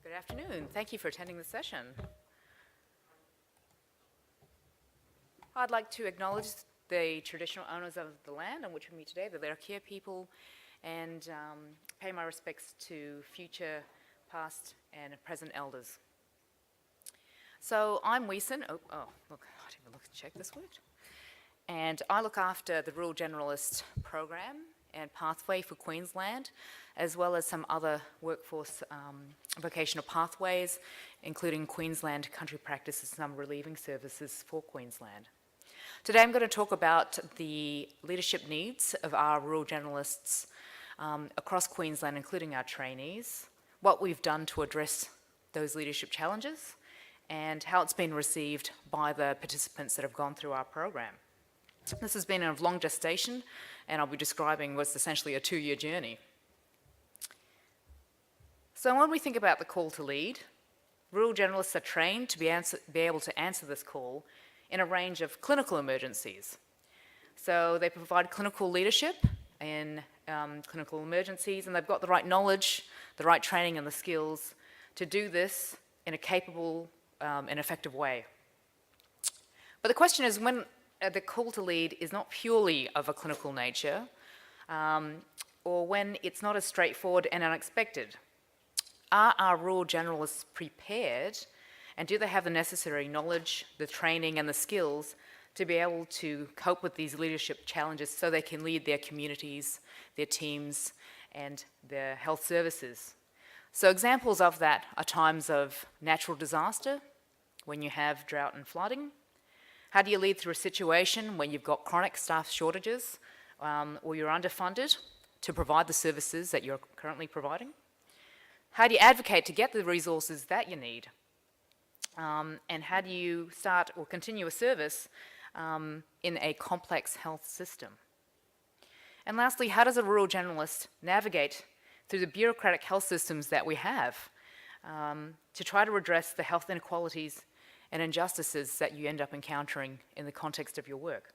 Good afternoon. Thank you for attending the session. I'd like to acknowledge the traditional owners of the land on which we meet today, the Lerkia people, and pay my respects to future, past, and present elders. So I'm Hwee Sin. Look, I didn't even check this worked. And I look after the Rural Generalist program and pathway for Queensland, as well as some other workforce vocational pathways, including Queensland country practices and some relieving services for Queensland. Today I'm going to talk about the leadership needs of our rural generalists across Queensland, including our trainees, what we've done to address those leadership challenges, and how it's been received by the participants that have gone through our program. This has been a long gestation, and I'll be describing what's essentially a 2-year journey. So when we think about the call to lead, rural generalists are trained to be able to answer this call in a range of clinical emergencies. So they provide clinical leadership in clinical emergencies, and they've got the right knowledge, the right training, and the skills to do this in a capable and effective way. But the question is, when the call to lead is not purely of a clinical nature, or when it's not as straightforward and unexpected, are our rural generalists prepared, and do they have the necessary knowledge, the training, and the skills to be able to cope with these leadership challenges so they can lead their communities, their teams, and their health services? So examples of that are times of natural disaster, when you have drought and flooding. How do you lead through a situation when you've got chronic staff shortages or you're underfunded to provide the services that you're currently providing? How do you advocate to get the resources that you need? And how do you start or continue a service in a complex health system? And lastly, how does a rural generalist navigate through the bureaucratic health systems that we have to try to address the health inequalities and injustices that you end up encountering in the context of your work?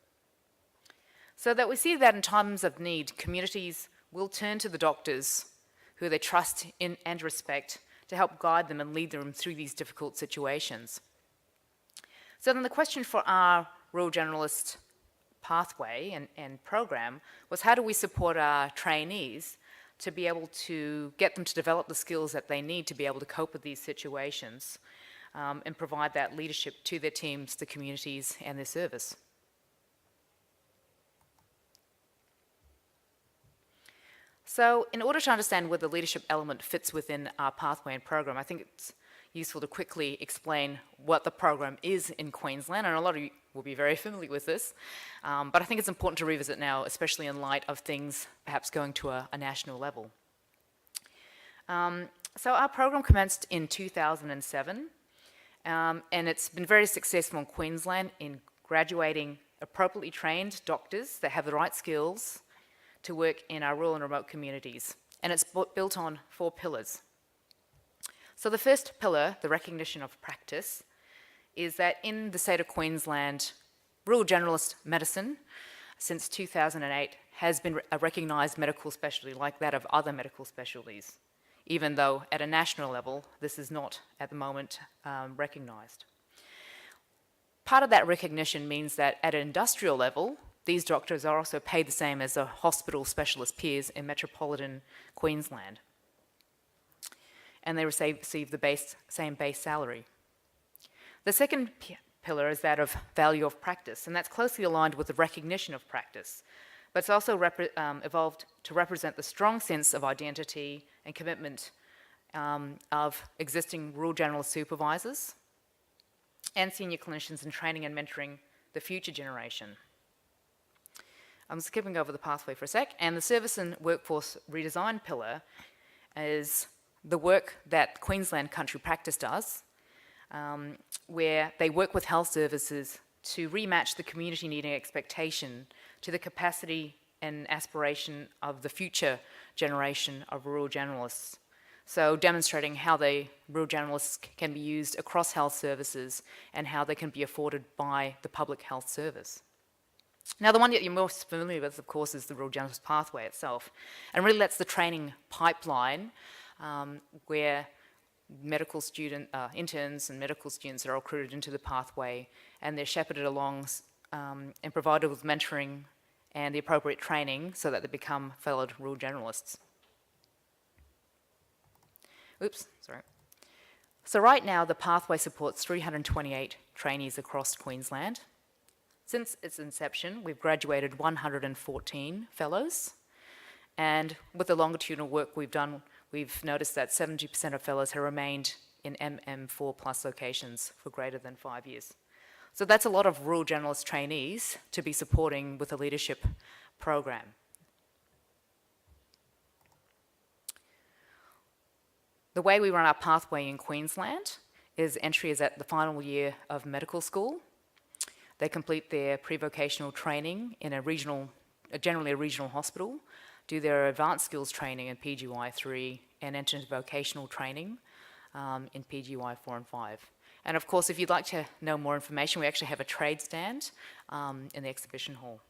So that we see that in times of need, communities will turn to the doctors who they trust in and respect to help guide them and lead them through these difficult situations. So then the question for our rural generalist pathway and program was, how do we support our trainees to be able to get them to develop the skills that they need to be able to cope with these situations and provide that leadership to their teams, the communities, and their service? So in order to understand where the leadership element fits within our pathway and program, I think it's useful to quickly explain what the program is in Queensland, and a lot of you will be very familiar with this, but I think it's important to revisit now, especially in light of things perhaps going to a national level. So our program commenced in 2007, and it's been very successful in Queensland in graduating appropriately trained doctors that have the right skills to work in our rural and remote communities. And it's built on 4 pillars. So the first pillar, the recognition of practice, is that in the state of Queensland, rural generalist medicine since 2008 has been a recognised medical specialty like that of other medical specialties, even though at a national level this is not at the moment recognised. Part of that recognition means that at an industrial level, these doctors are also paid the same as their hospital specialist peers in metropolitan Queensland, and they receive the same base salary. The second pillar is that of value of practice, and that's closely aligned with the recognition of practice, but it's also evolved to represent the strong sense of identity and commitment of existing rural generalist supervisors and senior clinicians in training and mentoring the future generation. I'm skipping over the pathway for a sec, and the service and workforce redesign pillar is the work that Queensland Country Practice does, where they work with health services to rematch the community needing expectation to the capacity and aspiration of the future generation of rural generalists. So demonstrating how the rural generalists can be used across health services and how they can be afforded by the public health service. Now, the one that you're most familiar with, of course, is the rural generalist pathway itself, and really that's the training pipeline where interns and medical students are recruited into the pathway, and they're shepherded along and provided with mentoring and the appropriate training so that they become fellow rural generalists. Oops, sorry. So right now, the pathway supports 328 trainees across Queensland. Since its inception, we've graduated 114 fellows, and with the longitudinal work we've done, we've noticed that 70% of fellows have remained in MM4 plus locations for greater than 5 years. So that's a lot of rural generalist trainees to be supporting with a leadership program. The way we run our pathway in Queensland is entry is at the final year of medical school. They complete their pre-vocational training in generally a regional hospital, do their advanced skills training in PGY3, and enter into vocational training in PGY4 and 5. And of course, if you'd like to know more information, we actually have a trade stand in the exhibition hall.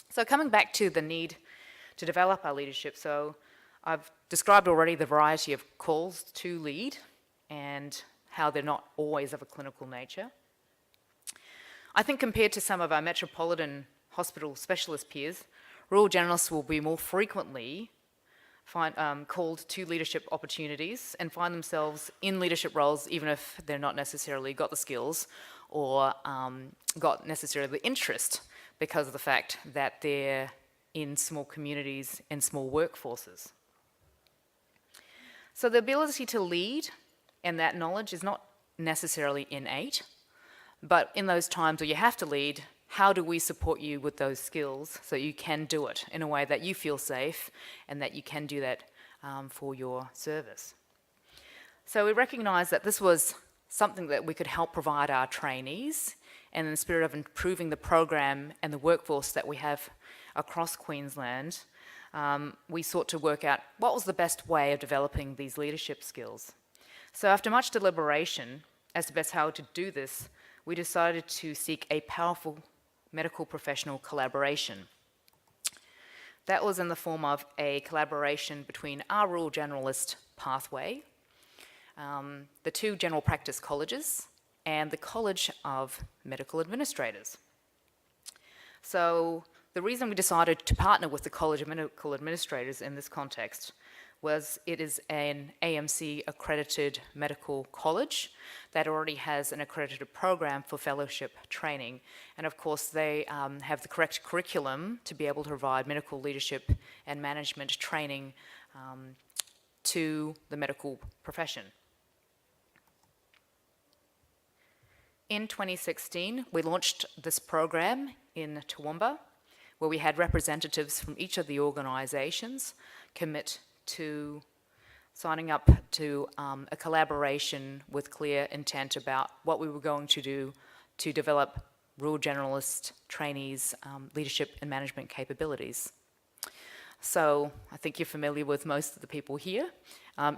So coming back to the need to develop our leadership, so I've described already the variety of calls to lead and how they're not always of a clinical nature. I think compared to some of our metropolitan hospital specialist peers, rural generalists will be more frequently called to leadership opportunities and find themselves in leadership roles even if they're not necessarily got the skills or got necessarily the interest because of the fact that they're in small communities and small workforces. So the ability to lead and that knowledge is not necessarily innate, but in those times where you have to lead, how do we support you with those skills so you can do it in a way that you feel safe and that you can do that for your service? So we recognise that this was something that we could help provide our trainees, and in the spirit of improving the program and the workforce that we have across Queensland, we sought to work out what was the best way of developing these leadership skills. So after much deliberation as to best how to do this, we decided to seek a powerful medical professional collaboration. That was in the form of a collaboration between our rural generalist pathway, the 2 general practice colleges, and the College of Medical Administrators. So the reason we decided to partner with the College of Medical Administrators in this context was it is an AMC accredited medical college that already has an accredited program for fellowship training. And of course they have the correct curriculum to be able to provide medical leadership and management training to the medical profession. In 2016, we launched this program in Toowoomba, where we had representatives from each of the organisations commit to signing up to a collaboration with clear intent about what we were going to do to develop rural generalist trainees' leadership and management capabilities. So I think you're familiar with most of the people here.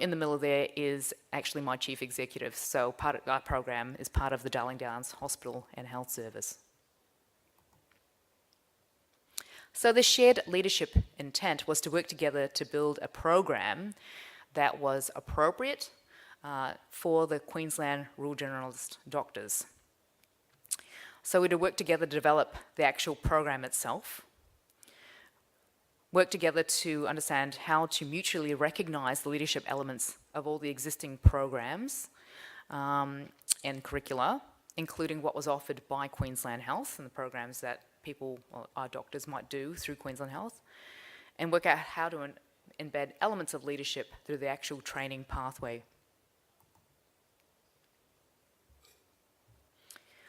In the middle there is actually my chief executive, so part of our program is part of the Darling Downs Hospital and Health Service. So the shared leadership intent was to work together to build a program that was appropriate for the Queensland rural generalist doctors. So we'd work together to develop the actual program itself, work together to understand how to mutually recognise the leadership elements of all the existing programs and curricula, including what was offered by Queensland Health and the programs that people, or our doctors, might do through Queensland Health, and work out how to embed elements of leadership through the actual training pathway.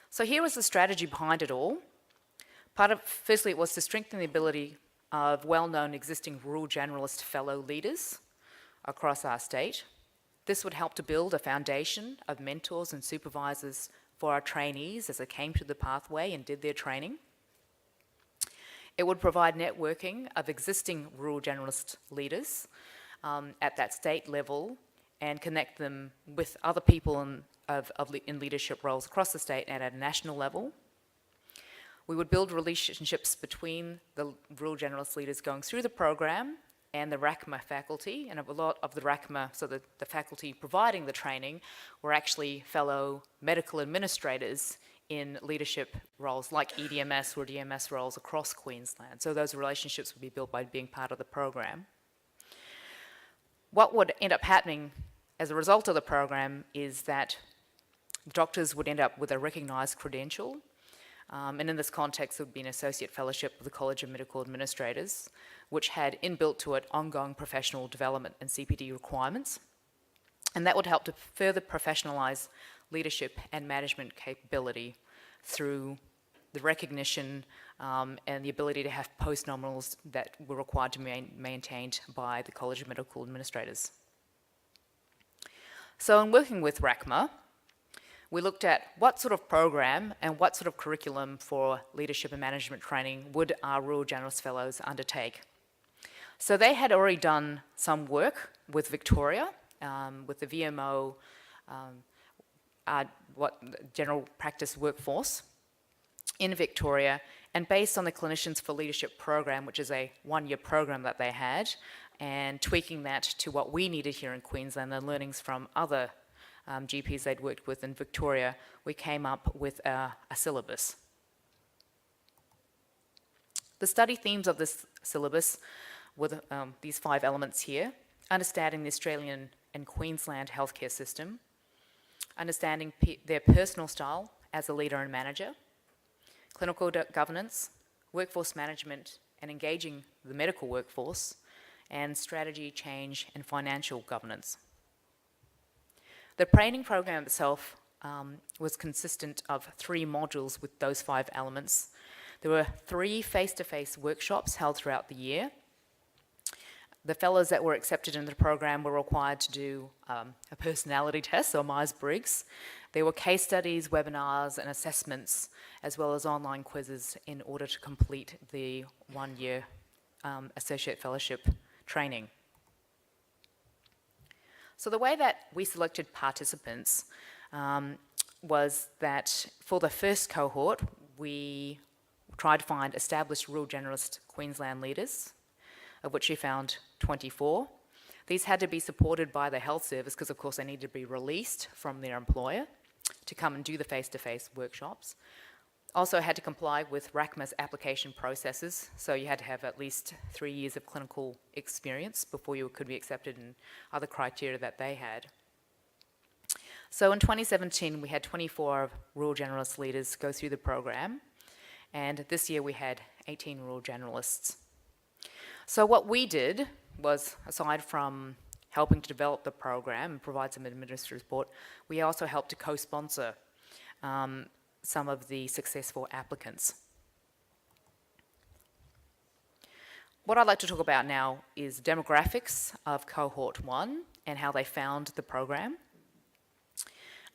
So here was the strategy behind it all. Firstly, it was to strengthen the ability of well-known existing rural generalist fellow leaders across our state. This would help to build a foundation of mentors and supervisors for our trainees as they came to the pathway and did their training. It would provide networking of existing rural generalist leaders at that state level and connect them with other people in leadership roles across the state and at a national level. We would build relationships between the rural generalist leaders going through the program and the RACMA faculty, and a lot of the RACMA, so the faculty providing the training, were actually fellow medical administrators in leadership roles like EDMS or DMS roles across Queensland. So those relationships would be built by being part of the program. What would end up happening as a result of the program is that doctors would end up with a recognised credential, and in this context, it would be an associate fellowship with the College of Medical Administrators, which had inbuilt to it ongoing professional development and CPD requirements. And that would help to further professionalise leadership and management capability through the recognition and the ability to have postnominals that were required to be maintained by the College of Medical Administrators. So in working with RACMA, we looked at what sort of program and what sort of curriculum for leadership and management training would our Rural Generalist Fellows undertake. So they had already done some work with Victoria, with the VMO, general practice workforce in Victoria, and based on the Clinicians for Leadership program, which is a one-year program that they had, and tweaking that to what we needed here in Queensland and learnings from other GPs they'd worked with in Victoria, we came up with a syllabus. The study themes of this syllabus were these 5 elements here: understanding the Australian and Queensland healthcare system, understanding their personal style as a leader and manager, clinical governance, workforce management and engaging the medical workforce, and strategy, change and financial governance. The training program itself was consistent of 3 modules with those 5 elements. There were 3 face-to-face workshops held throughout the year. The fellows that were accepted in the program were required to do a personality test, or Myers-Briggs. There were case studies, webinars and assessments, as well as online quizzes in order to complete the 1-year associate fellowship training. So the way that we selected participants was that for the first cohort, we tried to find established rural generalist Queensland leaders, of which we found 24. These had to be supported by the health service because, of course, they needed to be released from their employer to come and do the face-to-face workshops. Also had to comply with RACMA's application processes, so you had to have at least 3 years of clinical experience before you could be accepted in other criteria that they had. So in 2017, we had 24 rural generalist leaders go through the program, and this year we had 18 rural generalists. So what we did was, aside from helping to develop the program and provide some administrative support, we also helped to co-sponsor some of the successful applicants. What I'd like to talk about now is demographics of Cohort 1 and how they found the program.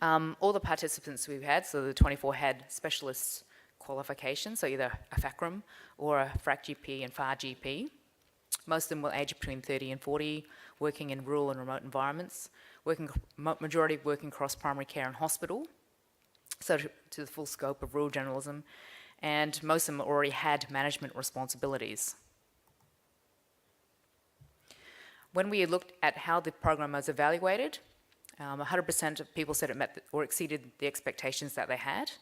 All the participants we've had, so the 24 had specialist qualifications, so either a FACRM or a FRAC GP and FAR GP. Most of them were aged between 30 and 40, working in rural and remote environments, majority working across primary care and hospital, so to the full scope of rural generalism, and most of them already had management responsibilities. When we looked at how the program was evaluated, 100% of people said it met or exceeded the expectations that they had.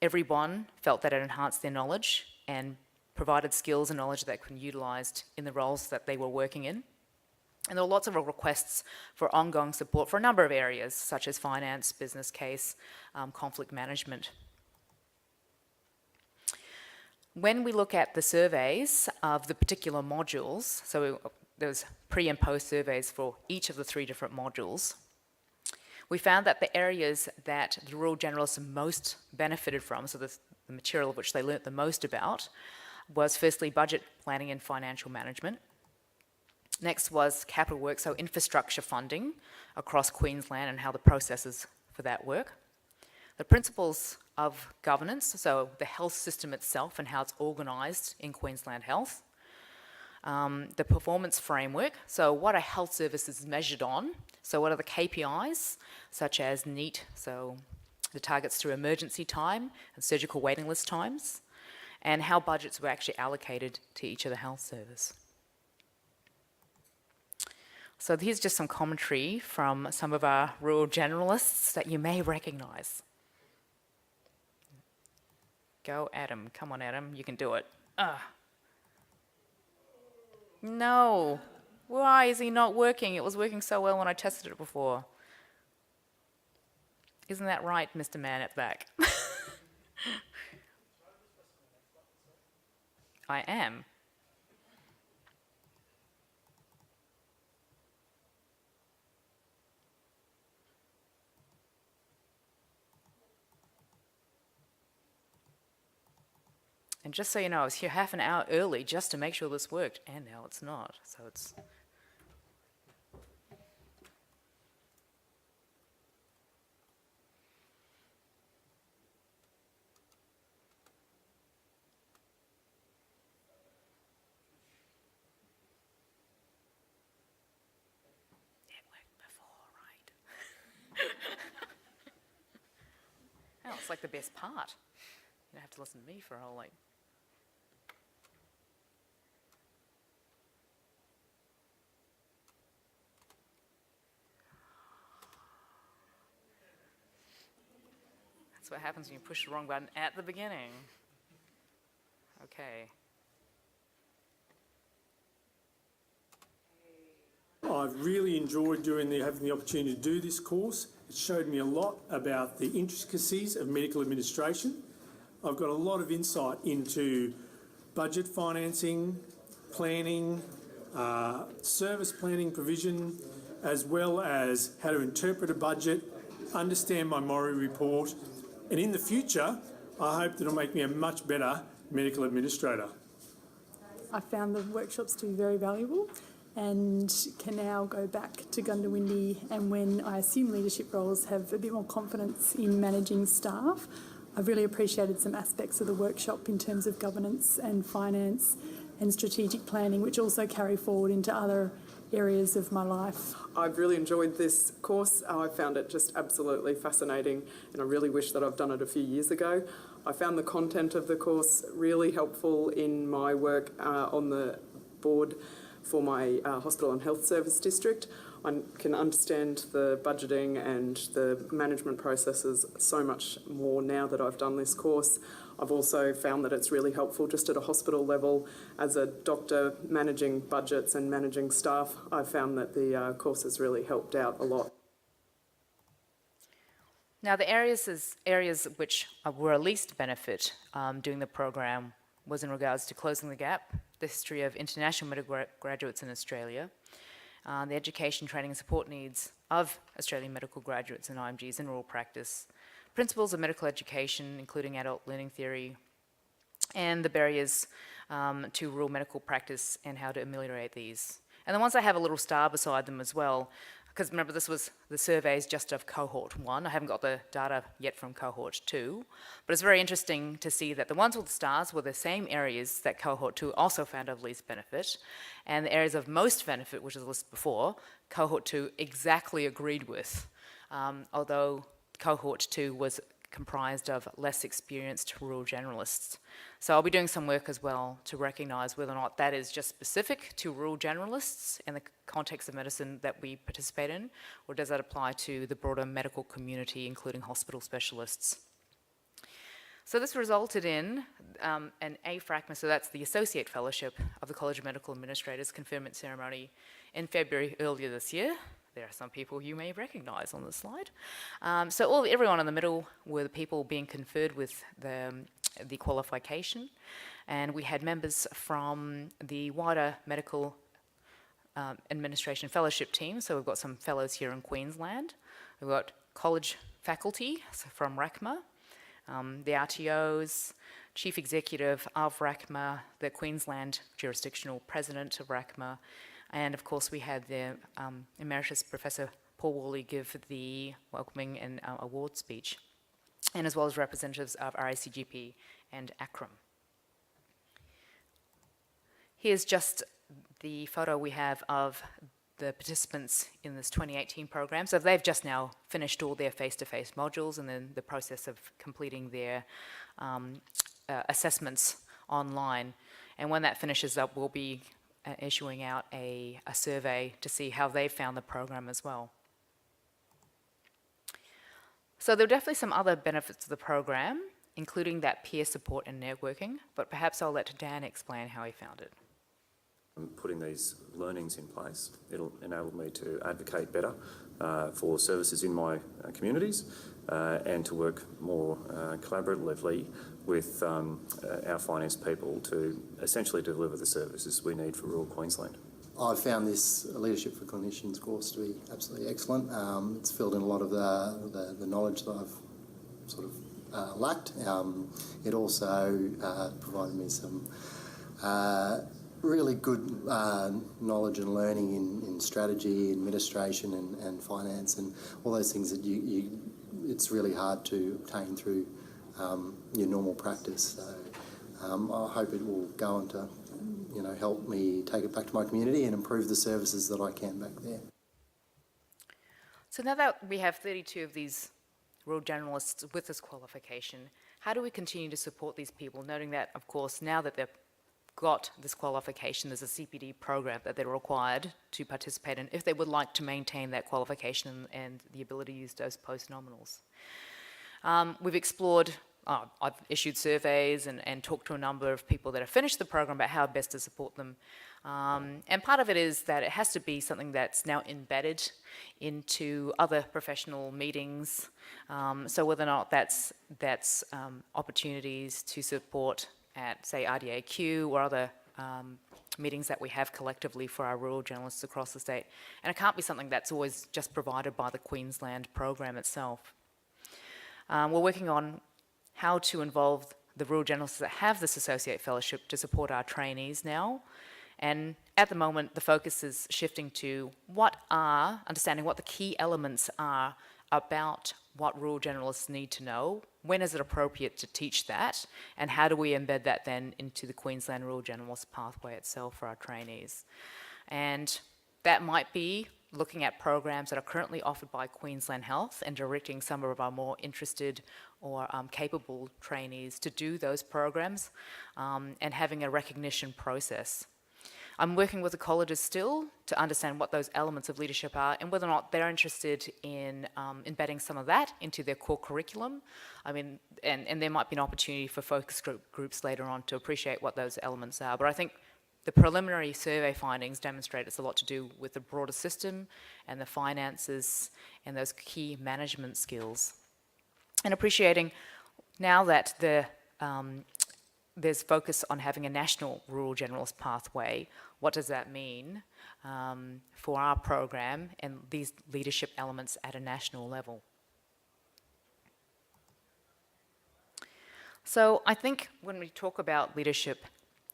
Everyone felt that it enhanced their knowledge and provided skills and knowledge that could be utilised in the roles that they were working in. And there were lots of requests for ongoing support for a number of areas, such as finance, business case, conflict management. When we look at the surveys of the particular modules, so there's pre and post surveys for each of the 3 different modules, we found that the areas that the rural generalists most benefited from, so the material of which they learnt the most about, was firstly budget planning and financial management. Next was capital work, so infrastructure funding across Queensland and how the processes for that work. The principles of governance, so the health system itself and how it's organised in Queensland Health. The performance framework, so what are health services measured on? So what are the KPIs, such as NEAT, so the targets through emergency time and surgical waiting list times, and how budgets were actually allocated to each of the health service. So here's just some commentary from some of our rural generalists that you may recognize. Go, Adam. Come on, Adam. You can do it. No. Why is he not working? It was working so well when I tested it before. Isn't that right, Mr. Man at the back? I am. And just so you know, I was here half an hour early just to make sure this worked, and now it's not. So it's... It worked before, right? Oh, it's like the best part. You don't have to listen to me for a whole, like... That's what happens when you push the wrong button at the beginning. Okay. I've really enjoyed having the opportunity to do this course. It showed me a lot about the intricacies of medical administration. I've got a lot of insight into budget financing, planning, service planning provision, as well as how to interpret a budget, understand my Mori report, and in the future, I hope that it'll make me a much better medical administrator. I found the workshops to be very valuable and can now go back to Gundawindi, and when I assume leadership roles, have a bit more confidence in managing staff. I've really appreciated some aspects of the workshop in terms of governance and finance and strategic planning, which also carry forward into other areas of my life. I've really enjoyed this course. I found it just absolutely fascinating, and I really wish that I've done it a few years ago. I found the content of the course really helpful in my work on the board for my hospital and health service district. I can understand the budgeting and the management processes so much more now that I've done this course. I've also found that it's really helpful just at a hospital level. As a doctor managing budgets and managing staff, I've found that the course has really helped out a lot. Now, the areas which were least benefit doing the program was in regards to closing the gap, the history of international medical graduates in Australia, the education, training and support needs of Australian medical graduates and IMGs in rural practice, principles of medical education, including adult learning theory, and the barriers to rural medical practice and how to ameliorate these. And the ones I have a little star beside them as well, because remember this was the surveys just of Cohort 1. I haven't got the data yet from Cohort 2, but it's very interesting to see that the ones with the stars were the same areas that Cohort 2 also found of least benefit, and the areas of most benefit, which was listed before, Cohort 2 exactly agreed with, although Cohort 2 was comprised of less experienced rural generalists. So I'll be doing some work as well to recognise whether or not that is just specific to rural generalists in the context of medicine that we participate in, or does that apply to the broader medical community, including hospital specialists. So this resulted in an AFRACMA, so that's the Associate Fellowship of the College of Medical Administrators conferment ceremony in February earlier this year. There are some people you may recognise on the slide. So everyone in the middle were the people being conferred with the qualification, and we had members from the wider medical administration fellowship team. So we've got some fellows here in Queensland. We've got college faculty from RACMA, the RTOs, Chief Executive of RACMA, the Queensland Jurisdictional President of RACMA, and of course we had the Emeritus Professor Paul Worley give the welcoming and award speech, and as well as representatives of RACGP and ACRM. Here's just the photo we have of the participants in this 2018 program. So they've just now finished all their face-to-face modules and then the process of completing their assessments online. And when that finishes up, we'll be issuing out a survey to see how they found the program as well. So there are definitely some other benefits of the program, including that peer support and networking, but perhaps I'll let Dan explain how he found it. Putting these learnings in place, it'll enable me to advocate better for services in my communities and to work more collaboratively with our finance people to essentially deliver the services we need for rural Queensland. I've found this Leadership for Clinicians course to be absolutely excellent. It's filled in a lot of the knowledge that I've sort of lacked. It also provided me some really good knowledge and learning in strategy, administration and finance and all those things that it's really hard to obtain through your normal practice. So I hope it will go on to help me take it back to my community and improve the services that I can back there. So now that we have 32 of these rural generalists with this qualification, how do we continue to support these people, noting that, of course, now that they've got this qualification, there's a CPD program that they're required to participate in if they would like to maintain that qualification and the ability to use those postnominals. We've explored, I've issued surveys and talked to a number of people that have finished the program about how best to support them. And part of it is that it has to be something that's now embedded into other professional meetings. So whether or not that's opportunities to support at, say, RDAQ or other meetings that we have collectively for our rural journalists across the state. And it can't be something that's always just provided by the Queensland program itself. We're working on how to involve the rural journalists that have this associate fellowship to support our trainees now. And at the moment, the focus is shifting to understanding what the key elements are about what rural generalists need to know, when is it appropriate to teach that, and how do we embed that then into the Queensland Rural Generalist pathway itself for our trainees. And that might be looking at programs that are currently offered by Queensland Health and directing some of our more interested or capable trainees to do those programs and having a recognition process. I'm working with the colleges still to understand what those elements of leadership are and whether or not they're interested in embedding some of that into their core curriculum. I mean, and there might be an opportunity for focus groups later on to appreciate what those elements are. But I think the preliminary survey findings demonstrate it's a lot to do with the broader system and the finances and those key management skills. And appreciating now that there's focus on having a national rural generalist pathway, what does that mean for our program and these leadership elements at a national level? So I think when we talk about leadership,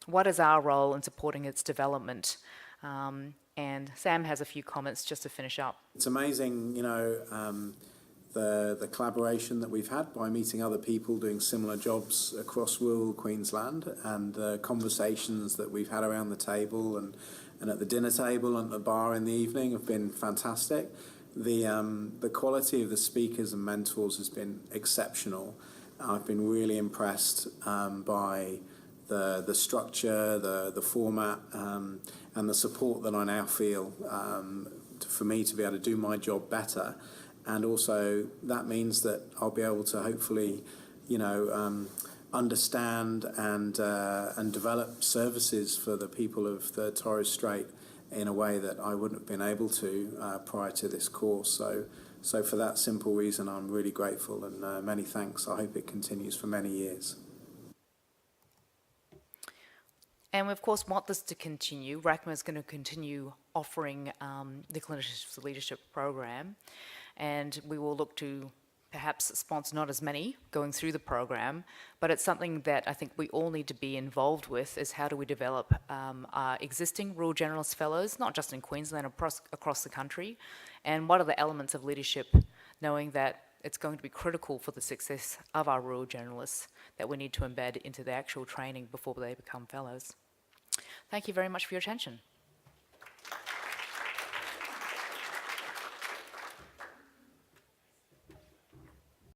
what is our role in supporting its development? And Sam has a few comments just to finish up. It's amazing, the collaboration that we've had by meeting other people doing similar jobs across rural Queensland, and the conversations that we've had around the table and at the dinner table and at the bar in the evening have been fantastic. The quality of the speakers and mentors has been exceptional. I've been really impressed by the structure, the format, and the support that I now feel for me to be able to do my job better. And also that means that I'll be able to hopefully, understand and develop services for the people of the Torres Strait in a way that I wouldn't have been able to prior to this course. So for that simple reason, I'm really grateful, and many thanks. I hope it continues for many years. And we, of course, want this to continue. RACMA is going to continue offering the Clinicians Leadership Program, and we will look to perhaps sponsor not as many going through the program, but it's something that I think we all need to be involved with, is how do we develop our existing rural generalist fellows, not just in Queensland, across the country, and what are the elements of leadership, knowing that it's going to be critical for the success of our rural generalists that we need to embed into the actual training before they become fellows. Thank you very much for your attention.